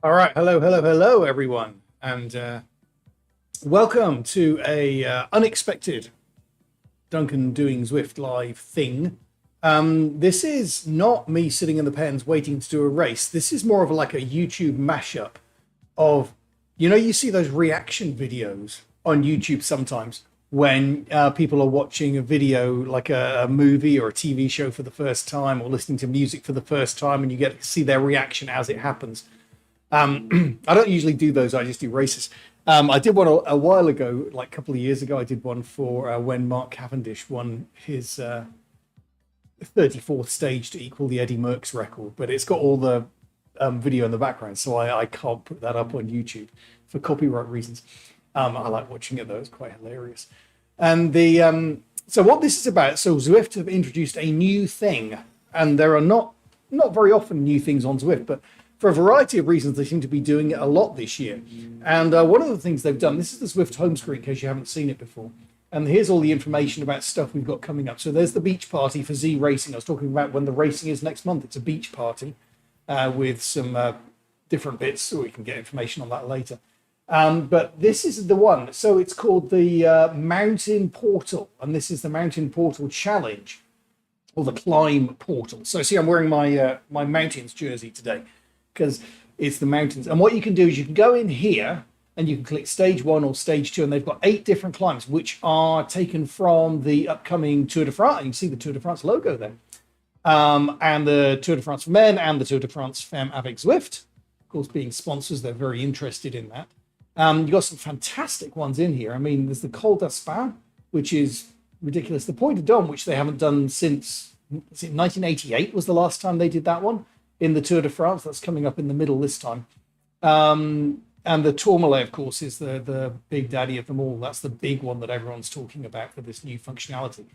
All right, hello, everyone, and welcome to a unexpected Duncan doing Zwift live thing. This is not me sitting in the pens waiting to do a race. This is more of like a YouTube mashup of, you see those reaction videos on YouTube sometimes when people are watching a video like a movie or a TV show for the first time or listening to music for the first time, and you get to see their reaction as it happens. I don't usually do those. I just do races. I did one a while ago, like a couple of years ago. I did one for when Mark Cavendish won his 34th stage to equal the Eddie Merckx record. But it's got all the video in the background, so I can't put that up on YouTube for copyright reasons. I like watching it though; it's quite hilarious. And so what this is about? So Zwift have introduced a new thing, and there are not very often new things on Zwift, but for a variety of reasons, they seem to be doing it a lot this year. And one of the things they've done, this is the Zwift home screen, in case you haven't seen it before. And here's all the information about stuff we've got coming up. So there's the beach party for Z Racing. I was talking about when the racing is next month. It's a beach party with some different bits, so we can get information on that later. But this is the one. So it's called the Mountain Portal. And this is the Mountain Portal Challenge, or the Climb Portal. So see, I'm wearing my my Mountains jersey today, because it's the mountains. And what you can do is you can go in here and you can click stage 1 or stage 2, and they've got 8 different climbs which are taken from the upcoming Tour de France. You can see the Tour de France logo there. And the Tour de France for Men and the Tour de France Femme avec Zwift, of course, being sponsors, they're very interested in that. You've got some fantastic ones in here. I mean, there's the Col d'Aspin, which is ridiculous. The Point de Dôme, which they haven't done since, is it 1988 was the last time they did that one in the Tour de France. That's coming up in the middle this time. And the Tourmalet, of course, is the big daddy of them all. That's the big one that everyone's talking about for this new functionality.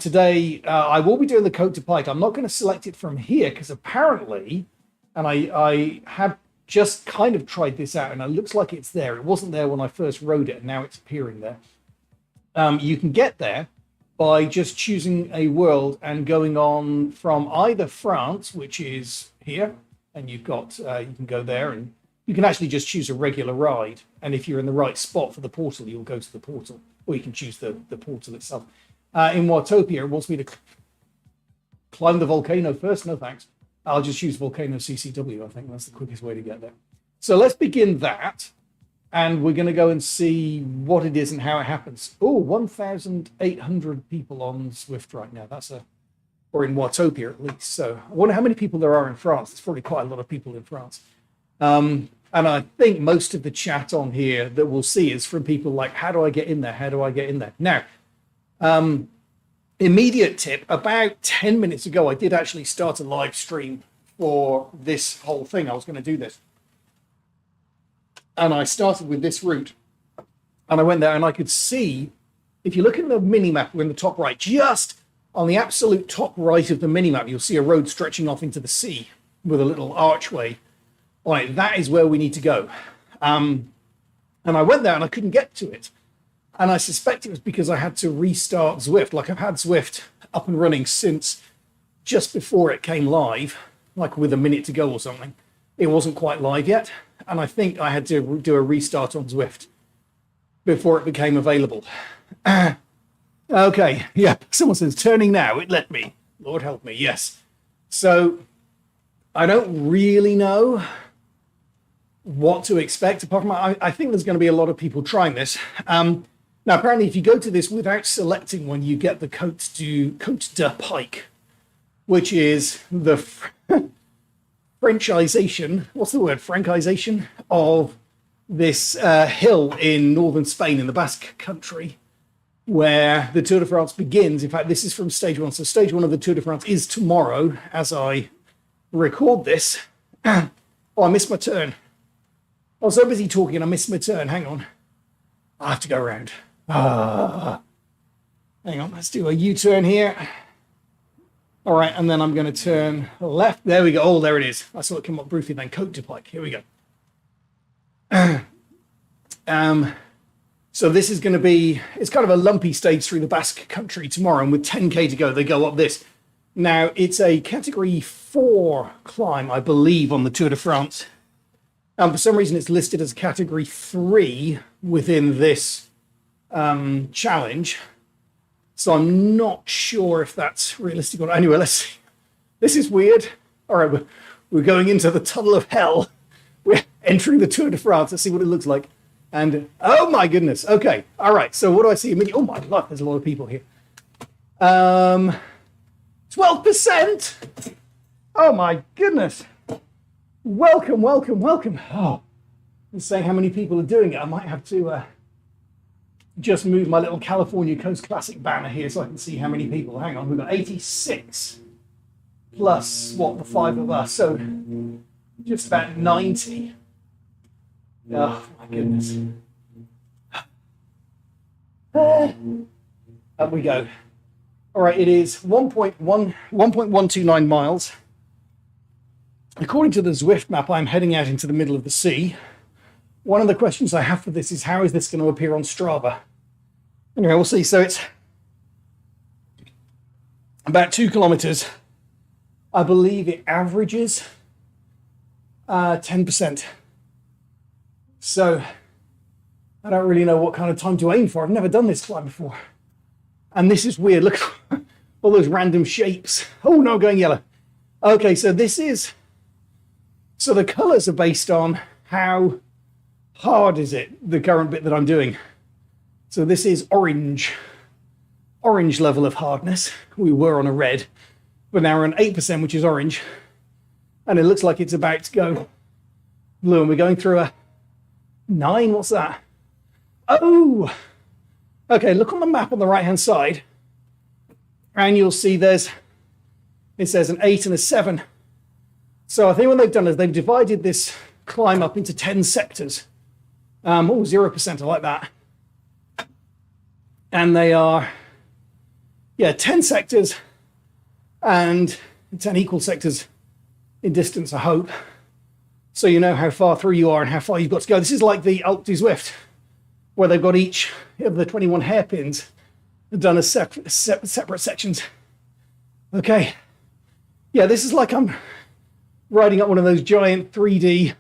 Today, I will be doing the Cote to Pike. I'm not going to select it from here because apparently, and I have just kind of tried this out, and it looks like it's there. It wasn't there when I first rode it, and now it's appearing there. You can get there by just choosing a world and going on from either France, which is here, and you've got, you can go there, and you can actually just choose a regular ride. And if you're in the right spot for the portal, you'll go to the portal, or you can choose the portal itself. In Watopia, it wants me to climb the volcano first. No, thanks. I'll just use Volcano CCW. I think that's the quickest way to get there. So let's begin that. And we're going to go and see what it is and how it happens. Oh, 1,800 people on Zwift right now. Or in Watopia at least. So I wonder how many people there are in France. There's probably quite a lot of people in France. And I think most of the chat on here that we'll see is from people like, how do I get in there? How do I get in there? Now, immediate tip, about 10 minutes ago, I did actually start a live stream for this whole thing. I was going to do this. And I started with this route, and I went there, and I could see, if you look at the mini-map, we're in the top right, just on the absolute top right of the mini-map, you'll see a road stretching off into the sea with a little archway. All right, that is where we need to go. And I went there, and I couldn't get to it. And I suspect it was because I had to restart Zwift. Like, I've had Zwift up and running since just before it came live, like with a minute to go or something. It wasn't quite live yet. And I think I had to do a restart on Zwift before it became available. Okay, yeah, someone says, turning now, it let me. Lord help me, yes. So I don't really know what to expect. Apart from, I think there's going to be a lot of people trying this. Now, apparently, if you go to this without selecting one, you get the Cote de Pike, which is the Frenchization, what's the word? Francization of this hill in northern Spain in the Basque country where the Tour de France begins. In fact, this is from stage 1. So stage 1 of the Tour de France is tomorrow as I record this. Oh, I missed my turn. I was so busy talking, I missed my turn. Hang on. I have to go around. Hang on, let's do a U-turn here. All right, and then I'm going to turn left. There we go. Oh, there it is. I saw it come up briefly then. Cote de Pike. Here we go. So this is going to be, it's kind of a lumpy stage through the Basque country tomorrow, and with 10K to go, they go up this. Now, it's a category 4 climb, I believe, on the Tour de France. For some reason, it's listed as category 3 within this challenge. So I'm not sure if that's realistic or not. Anyway, let's see. This is weird. All right, we're going into the tunnel of hell. We're entering the Tour de France. Let's see what it looks like. And, oh my goodness. Okay, all right. So what do I see? Oh my God, there's a lot of people here. 12%. Oh my goodness. Welcome, welcome, welcome. Oh, let's say how many people are doing it. I might have to just move my little California Coast Classic banner here so I can see how many people. Hang on, we've got 86 plus, what, the 5 of us. So just about 90. Oh my goodness. Up we go. All right, it is 1.129 miles. According to the Zwift map, I'm heading out into the middle of the sea. One of the questions I have for this is, how is this going to appear on Strava? Anyway, we'll see. So it's about 2 kilometers. I believe it averages 10%. So I don't really know what kind of time to aim for. I've never done this climb before. And this is weird. Look at all those random shapes. Oh no, going yellow. Okay, so this is... So the colors are based on how hard is it, the current bit that I'm doing. So this is orange level of hardness. We were on a red, but now we're on 8%, which is orange. And it looks like it's about to go blue. And we're going through a 9, what's that? Oh! Okay, look on the map on the right-hand side, and you'll see it says an 8 and a 7. So I think what they've done is they've divided this climb up into 10 sectors. 0%, I like that. And they are, 10 sectors and 10 equal sectors in distance, I hope. So you know how far through you are and how far you've got to go. This is like the Alpe d'Huez, where they've got each of the 21 hairpins done as separate sections. Okay. Yeah, this is like I'm riding up one of those giant 3D,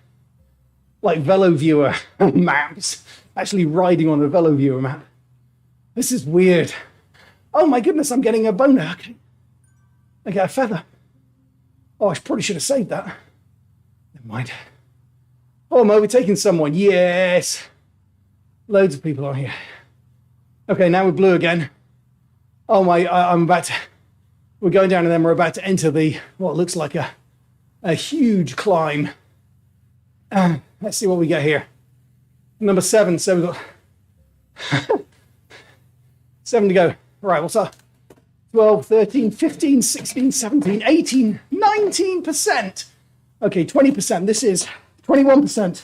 like Velo Viewer maps. Actually riding on a Velo Viewer map. This is weird. Oh my goodness, I'm getting a boner. Okay. I get a feather. Oh, I probably should have saved that. Never mind. Oh, I'm overtaking someone. Yes. Loads of people on here. Okay, now we're blue again. Oh my, we're going down and then we're about to enter what looks like a huge climb. Let's see what we get here. Number 7, so we've got 7 to go. Right, what's up? 12, 13, 15, 16, 17, 18, 19%. Okay, 20%. This is 21%.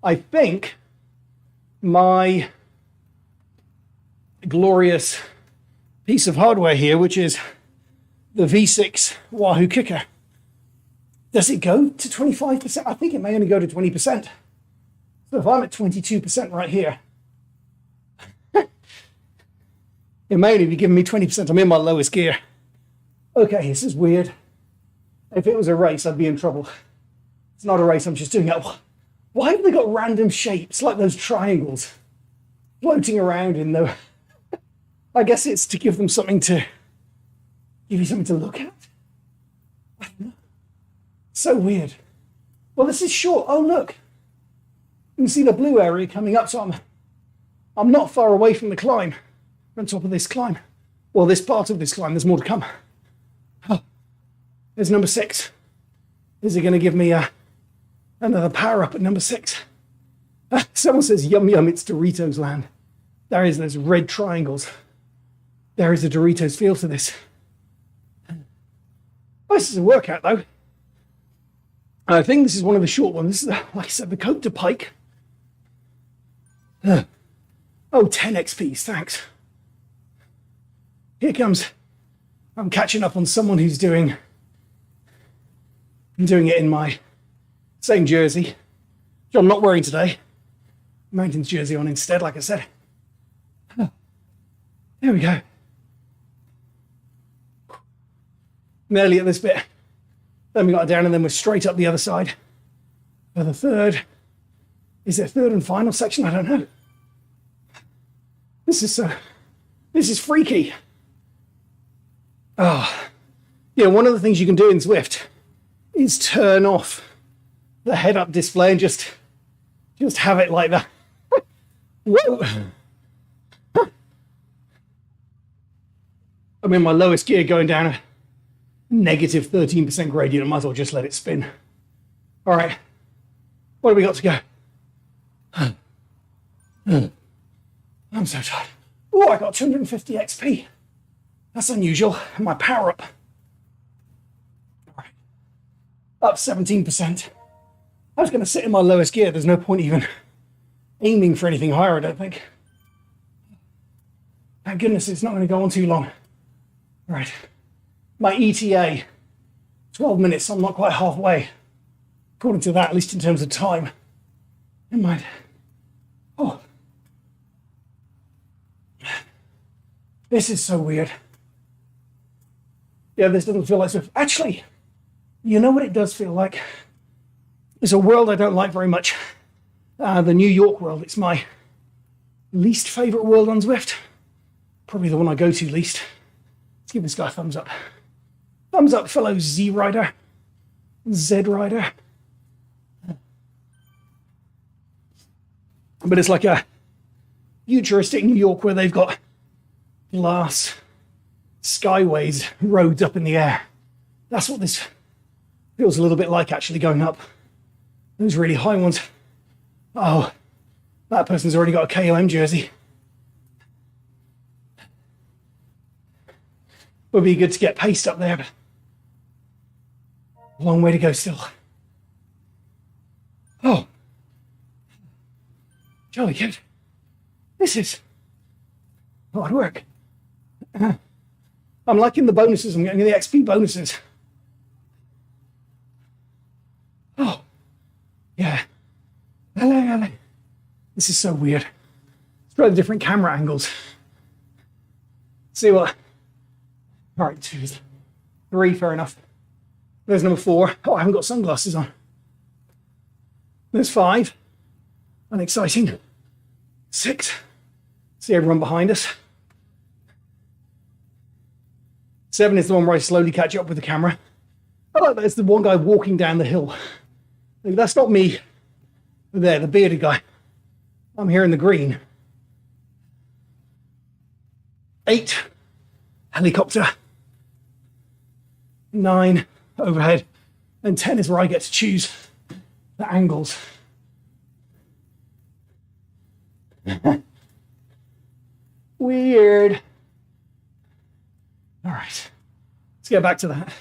I think my glorious piece of hardware here, which is the V6 Wahoo Kicker. Does it go to 25%? I think it may only go to 20%. So if I'm at 22% right here, it may only be giving me 20%. I'm in my lowest gear. Okay, this is weird. If it was a race, I'd be in trouble. It's not a race, I'm just doing it. Why have they got random shapes like those triangles floating around in the... I guess it's to give you something to look at. I don't know. So weird. Well, this is short. Oh, look. You can see the blue area coming up, so I'm not far away from the climb. On top of this climb. Well, this part of this climb, there's more to come. Oh, there's number 6. Is it going to give me another power up at number 6? Someone says, yum, yum, it's Doritos land. There's red triangles. There is a Doritos feel to this. Oh, this is a workout, though. I think this is one of the short ones. This is, like I said, the Cote to Pike. 10 XPs, thanks. Here comes. I'm catching up on someone who's doing it in my same jersey, which I'm not wearing today. Mountains jersey on instead, like I said. There we go. Nearly at this bit. Then we got it down and then we're straight up the other side. for the third. Is it third and final section? I don't know. This is freaky. Oh, yeah, one of the things you can do in Zwift is turn off the head-up display and just have it like that. Whoa! I'm in my lowest gear going down a negative 13% gradient. I might as well just let it spin. All right, what have we got to go? I'm so tired. Oh, I got 250 XP. That's unusual. My power up. All right, up 17%. I was going to sit in my lowest gear. There's no point even aiming for anything higher, I don't think. Thank goodness it's not going to go on too long. All right, my ETA, 12 minutes. I'm not quite halfway, according to that, at least in terms of time. Never mind. Oh. This is so weird. Yeah, this doesn't feel like Zwift. Actually, you know what it does feel like? It's a world I don't like very much. The New York world. It's my least favorite world on Zwift. Probably the one I go to least. Let's give this guy a thumbs up. Thumbs up, fellow Z rider. Z rider. But it's like a futuristic New York where they've got glass skyways, roads up in the air. That's what this feels a little bit like, actually, going up those really high ones. Oh, that person's already got a KOM jersey. Would be good to get paced up there, but long way to go still. Oh, jolly good. This is hard work. I'm liking the bonuses. I'm getting the XP bonuses. Oh, yeah. Hello. This is so weird. Let's try the different camera angles. See what. All right, 2, 3, fair enough. There's number 4. Oh, I haven't got sunglasses on. There's 5. Unexciting. 6. See everyone behind us. 7 is the one where I slowly catch up with the camera. I like that it's the one guy walking down the hill. Like, that's not me. There, the bearded guy. I'm here in the green. 8, helicopter. 9, overhead. And 10 is where I get to choose the angles. Weird. All right, let's get back to that.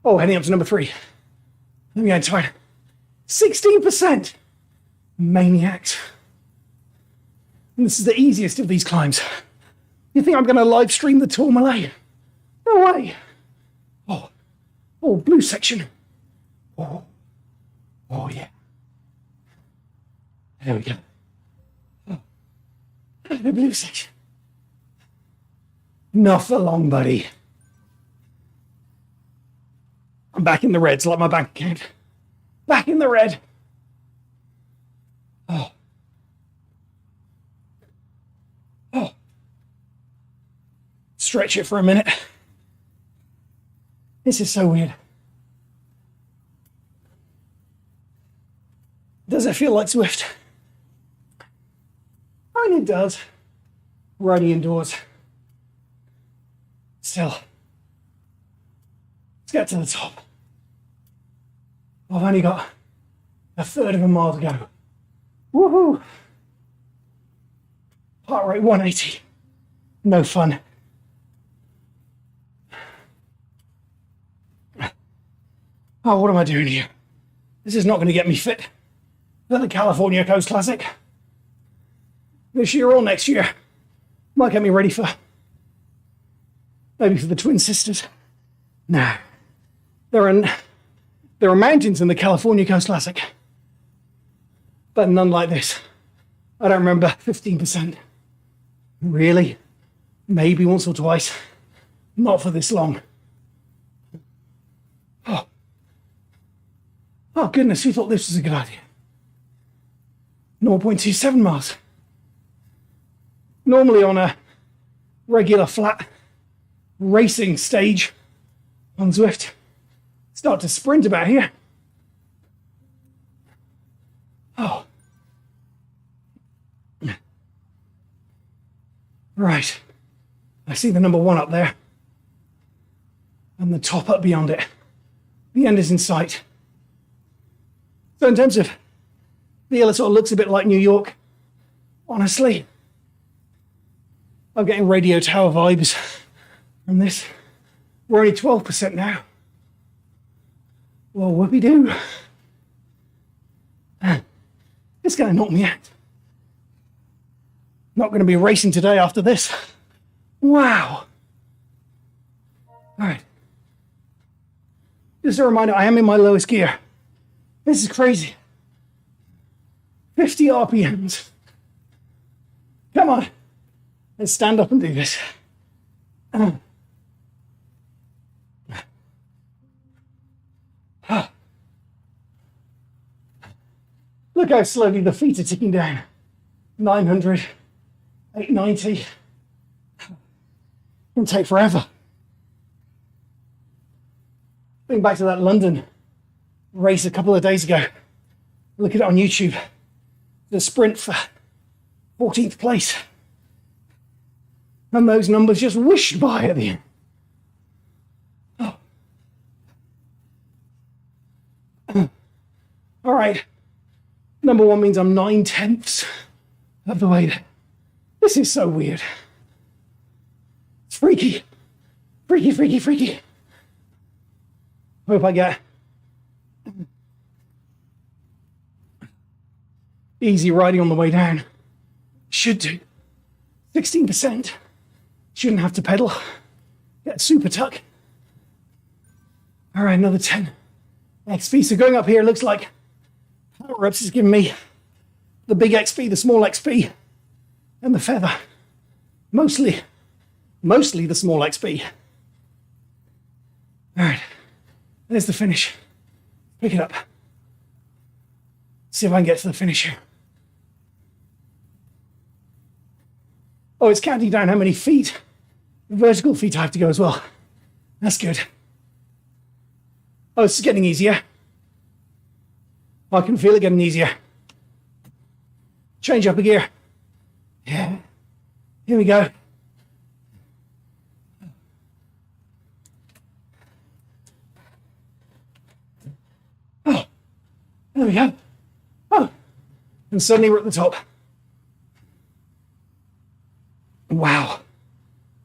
Oh, heading up to number 3. Let me get tired. 16%. Maniacs. And this is the easiest of these climbs. You think I'm going to live stream the Tourmalet? No way. Oh, blue section. Oh, yeah. There we go. Oh, the blue section. Not for long, buddy. I'm back in the red, like my bank account. Back in the red. Oh. Stretch it for a minute. This is so weird. Does it feel like Zwift? I mean, it does. Riding indoors. Still. Let's get to the top. I've only got a third of a mile to go. Woohoo! Heart rate 180. No fun. Oh, what am I doing here? This is not going to get me fit for the California Coast Classic. This year or next year. Might get me ready for... maybe for the Twin Sisters. No. There are mountains in the California Coast Classic. But none like this. I don't remember 15%. Really? Maybe once or twice. Not for this long. Oh. Oh goodness, who thought this was a good idea? 0.27 miles. Normally on a regular flat racing stage on Zwift, start to sprint about here. Oh. Right. I see the number 1 up there. And the top up beyond it. The end is in sight. So in terms of feel, it sort of looks a bit like New York. Honestly, I'm getting radio tower vibes from this. We're only 12% now. Well, whoopee-doo. It's going to knock me out. Not going to be racing today after this. Wow. All right. Just a reminder, I am in my lowest gear. This is crazy. 50 RPMs. Come on. Let's stand up and do this. Look how slowly the feet are ticking down. 900, 890. It'll take forever. Think back to that London race a couple of days ago. Look at it on YouTube. The sprint for 14th place. And those numbers just whooshed by at the end. Oh. All right. Number 1 means I'm 9/10 of the way there. This is so weird. It's freaky. Freaky, freaky, freaky. Hope I get easy riding on the way down. Should do. 16%. Shouldn't have to pedal. Get super tuck. All right, another 10 XP. So going up here looks like Power Ups is giving me the big XP, the small XP, and the feather. Mostly the small XP. All right, there's the finish. Pick it up. See if I can get to the finish here. Oh, it's counting down how many feet, vertical feet I have to go as well. That's good. Oh, it's getting easier. I can feel it getting easier. Change up a gear. Yeah. Here we go. Oh, there we go. Oh, and suddenly we're at the top. Wow,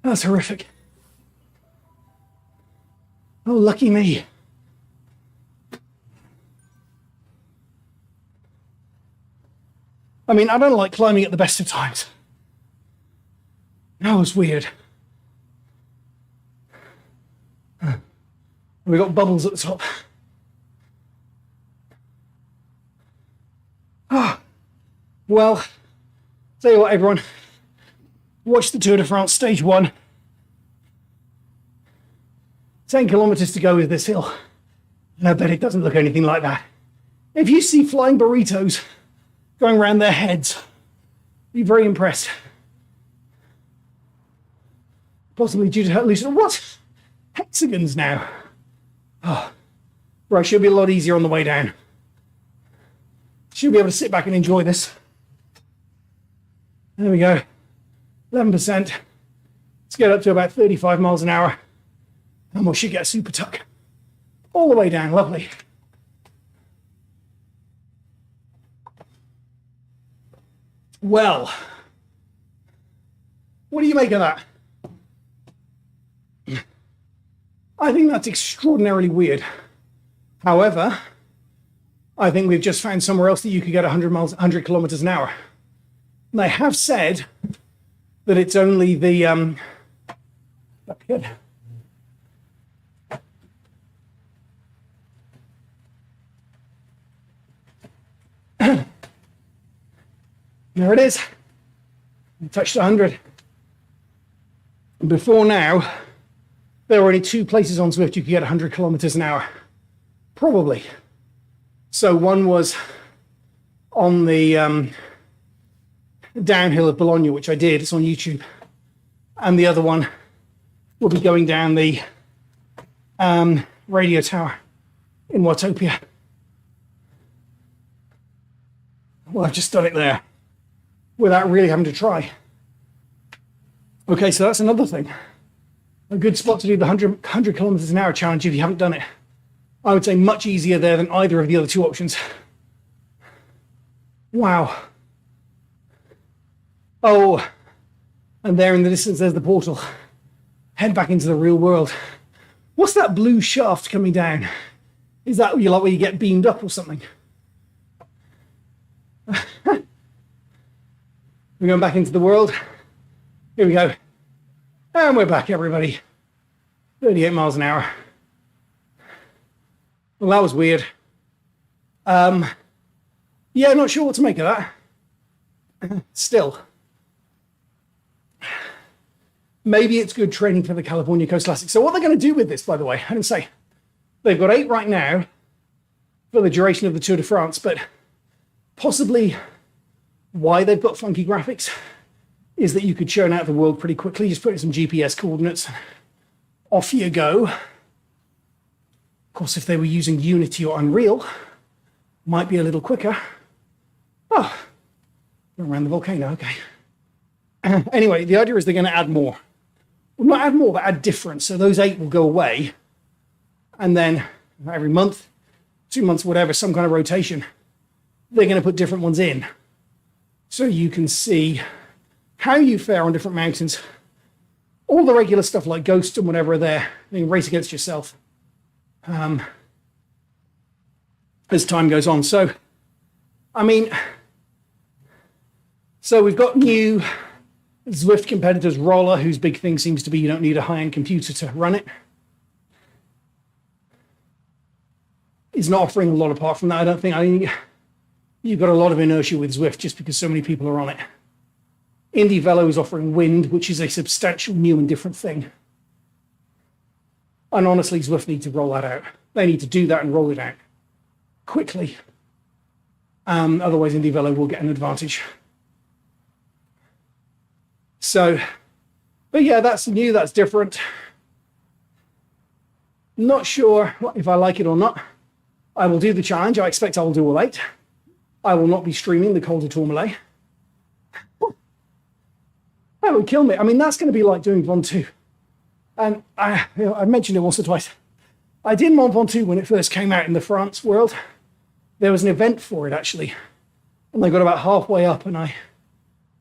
that's horrific. Oh, lucky me. I mean, I don't like climbing at the best of times. That was weird. We got bubbles at the top. Ah, well, tell you what, everyone. Watch the Tour de France Stage 1. 10 kilometers to go with this hill. And I bet it doesn't look anything like that. If you see flying burritos going around their heads, be very impressed. Possibly due to her losing. What? Hexagons now. Oh, right, should be a lot easier on the way down. Should be able to sit back and enjoy this. There we go. 11%. Let's get up to about 35 miles an hour. And we should get a super tuck. All the way down, lovely. Well, what do you make of that? I think that's extraordinarily weird. However, I think we've just found somewhere else that you could get 100 kilometers an hour. And they have said that it's only the up here. There it is. We touched 100. Before now, there were only 2 places on Zwift you could get 100 kilometers an hour. Probably. So one was on the downhill of Bologna, which I did. It's on YouTube. And the other one will be going down the radio tower in Watopia. Well, I've just done it there without really having to try. Okay, so that's another thing. A good spot to do the 100 kilometers an hour challenge if you haven't done it. I would say much easier there than either of the other two options. Wow. Oh, and there in the distance, there's the portal. Head back into the real world. What's that blue shaft coming down? Is that like where you get beamed up or something? We're going back into the world. Here we go. And we're back, everybody. 38 miles an hour. Well, that was weird. Yeah, not sure what to make of that. Still. Maybe it's good training for the California Coast Classic. So what they're going to do with this, by the way, I didn't say. They've got 8 right now for the duration of the Tour de France, but possibly why they've got funky graphics is that you could churn out the world pretty quickly. Just put in some GPS coordinates. Off you go. Of course, if they were using Unity or Unreal, might be a little quicker. Oh, around the volcano, okay. Anyway, the idea is they're going to add more. Well, not add more, but add different. So those 8 will go away. And then every month, 2 months, whatever, some kind of rotation, they're going to put different ones in. So you can see how you fare on different mountains. All the regular stuff like Ghost and whatever are there. You can race against yourself as time goes on. So, I mean, so we've got new Zwift competitors, Roller, whose big thing seems to be you don't need a high-end computer to run it. Is not offering a lot apart from that, I don't think. I mean, you've got a lot of inertia with Zwift just because so many people are on it. Indie Velo is offering Wind, which is a substantial new and different thing. And honestly, Zwift need to roll that out. They need to do that and roll it out quickly. Otherwise, Indie Velo will get an advantage. So, but yeah, that's new, that's different. Not sure if I like it or not. I will do the challenge. I expect I will do all 8. I will not be streaming the Col de Tourmalet. That would kill me. I mean, that's going to be like doing Mont Ventoux. And I mentioned it once or twice. I did Mont Ventoux when it first came out in the France world. There was an event for it, actually. And I got about halfway up and I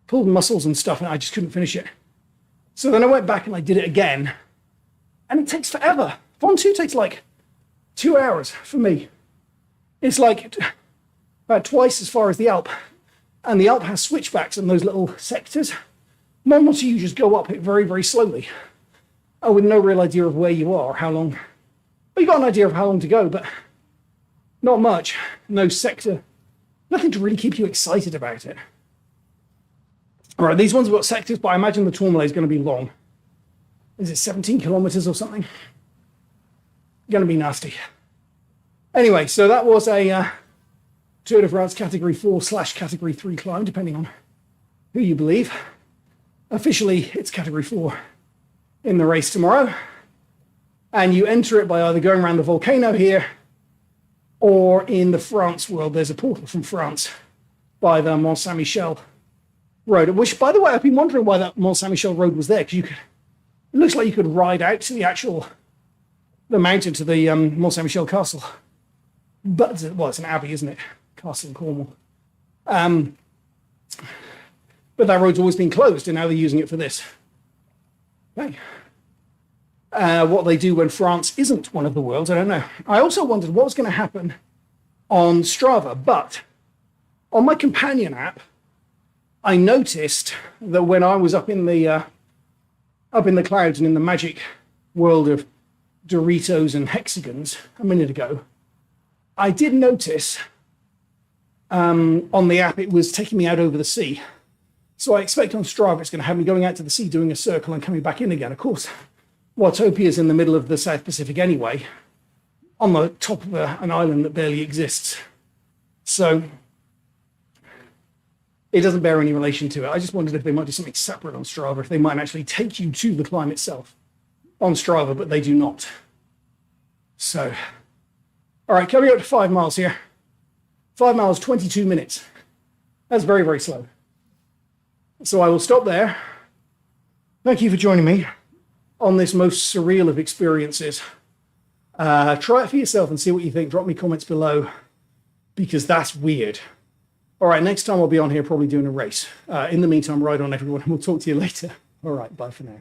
pulled muscles and stuff and I just couldn't finish it. So then I went back and I did it again. And it takes forever. Ventoux takes like 2 hours for me. It's like about twice as far as the Alp. And the Alp has switchbacks and those little sectors. Mont Ventoux, you just go up it very, very slowly. Oh, with no real idea of where you are, how long. Well, you got an idea of how long to go, but not much. No sector. Nothing to really keep you excited about it. All right, these ones have got sectors, but I imagine the Tourmalet is going to be long. Is it 17 kilometers or something? Going to be nasty. Anyway, so that was a Tour de France Category 4/Category 3 climb, depending on who you believe. Officially, it's Category 4 in the race tomorrow. And you enter it by either going around the volcano here or in the France world. There's a portal from France by the Mont Saint-Michel road, which, by the way, I've been wondering why that Mont Saint-Michel road was there, because it looks like you could ride out to the mountain to the Mont Saint-Michel castle. But, well, it's an abbey, isn't it? Castle in Cornwall. But that road's always been closed, and now they're using it for this. Okay. What they do when France isn't one of the worlds, I don't know. I also wondered what was going to happen on Strava, but on my companion app, I noticed that when I was up in the clouds and in the magic world of Doritos and hexagons a minute ago, I did notice on the app it was taking me out over the sea. So I expect on Strava it's going to have me going out to the sea, doing a circle and coming back in again. Of course, Watopia is in the middle of the South Pacific anyway, on the top of an island that barely exists. So it doesn't bear any relation to it. I just wondered if they might do something separate on Strava, if they might actually take you to the climb itself on Strava, but they do not. So, all right, coming up to 5 miles here. 5 miles, 22 minutes. That's very, very slow. So I will stop there. Thank you for joining me on this most surreal of experiences. Try it for yourself and see what you think. Drop me comments below, because that's weird. All right, next time I'll be on here probably doing a race. In the meantime, ride on everyone, and we'll talk to you later. All right, bye for now.